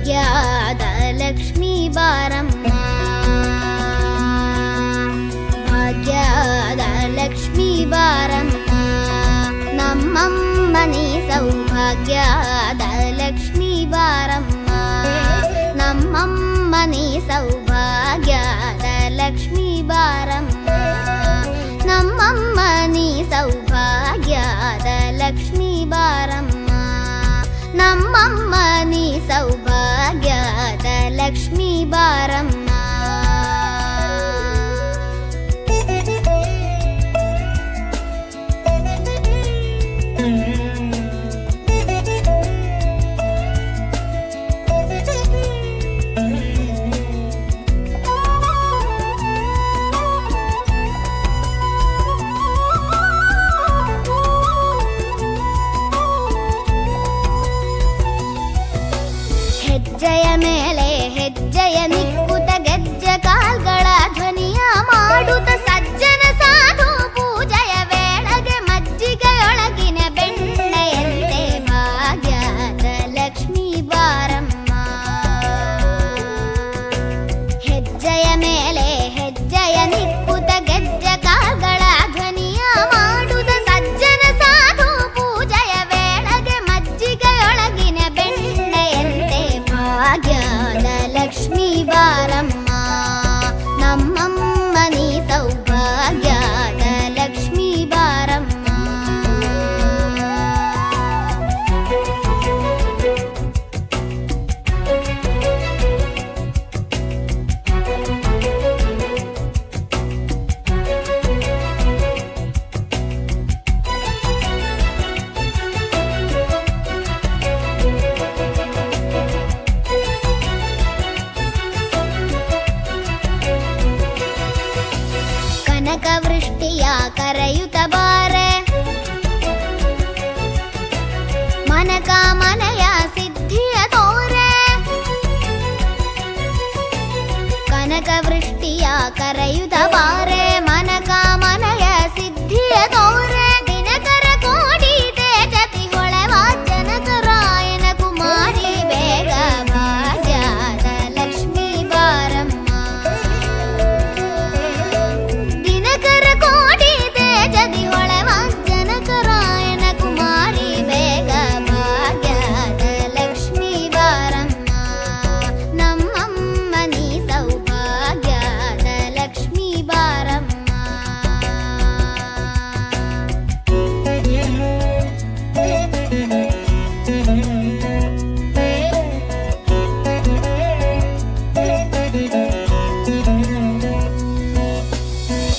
ಭಾಗ್ಯದ ಲಕ್ಷ್ಮೀ ಬಾರಮ್ಮ, ಭಾಗ್ಯದ ಲಕ್ಷ್ಮೀ ಬಾರಮ್ಮ, ನಮ್ಮಮ್ಮ ನೀ ಸೌಭಾಗ್ಯದ ಲಕ್ಷ್ಮೀ ಬಾರಮ್ಮ, ನಮ್ಮಮ್ಮ ನೀ ಸೌಭಾಗ್ಯದ ಲಕ್ಷ್ಮೀ ಬಾರಮ್ಮ, ನಮ್ಮಮ್ಮ ನೀ ಸೌಭಾಗ್ಯದ ಲಕ್ಷ್ಮೀ ಬಾರಮ್ಮ, ನಮ್ಮಮ್ಮ ನೀ ಸೌಭಾಗ್ಯದ ಲಕ್ಷ್ಮೀ ಬಾರಮ್ಮ. ಹೆಜ್ಜೆಯ ಮೇಲೆ ಹೆಜ್ಜೆಯ ನಿಕ್ಕುತ ಗೆಜ್ಜೆ ಕಾಲ್ಗಳ ಧ್ವನಿಯ ಮಾಡುತ್ತ ಸಜ್ಜನ ಸಾಧು ಪೂಜೆಯ ವೇಳೆಗೆ ಮಜ್ಜಿಗೆಯೊಳಗಿನ ಬೆಣ್ಣೆಯಂತೆ ಭಾಗ್ಯದ ಲಕ್ಷ್ಮೀ ಬಾರಮ್ಮ, ಹೆಜ್ಜೆಯ ಮೇಲೆ ಹೆಜ್ಜೆಯ ನಿಕ್ಕುತ ಗೆಜ್ಜೆ ಕಾಲ್ಗಳ ಧ್ವನಿಯ ಮಾಡುತ್ತ ಸಜ್ಜನ ಸಾಧು ಪೂಜೆಯ ವೇಳೆಗೆ ಮಜ್ಜಿಗೆಯೊಳಗಿನ ಬೆಣ್ಣೆಯಂತೆ ಭಾಗ್ಯದ ಲಕ್ಷ್ಮೀ ಬಾರಮ್ಮ, ನಮ್ಮಮ್ಮ ನೀ ಸೌಭಾಗ್ಯದ ಲಕ್ಷ್ಮೀ ಬಾರಮ್ಮ. ಕನಕವೃಷ್ಟಿಯ ಕರೆಯುತ್ತ ಬಾರೆ, ಮನಕಾಮನೆಯ ಸಿದ್ಧಿಯ ತೋರೆ, ಕನಕವೃಷ್ಟಿಯ ಕರೆಯುತ್ತ ಬಾರೆ, ಮನಕಾಮನೆಯ ಸಿದ್ಧಿಯ ತೋರೆ, ದಿನಕರ ಕೋಟಿ ತೇಜತಿ ಹೊಳೆವ ಜನಕರಾಯನ ಕುಮಾರಿ ಬೇಗ ಭಾಗ್ಯದ ಲಕ್ಷ್ಮೀ ಬಾರಮ್ಮ, ದಿನಕರ ಕೋಟಿ ತೇಜದಿ ಹೊಳೆವ ಜನಕರಾಯನ ಕುಮಾರಿ ಬೇಗ ಭಾಗ್ಯದ ಲಕ್ಷ್ಮೀ ಬಾರಮ್ಮ, ನಮ್ಮಮ್ಮ ನೀ ಸೌಭಾಗ್ಯದ ಲಕ್ಷ್ಮೀ ಬಾರಮ್ಮ.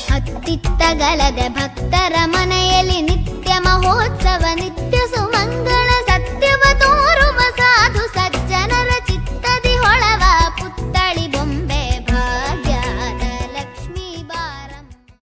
ಹತ್ತಿತ್ತಗಲದೆ ಭಕ್ತರ ಮನೆಯಲ್ಲಿ ನಿತ್ಯ ಮಹೋತ್ಸವ ನಿತ್ಯ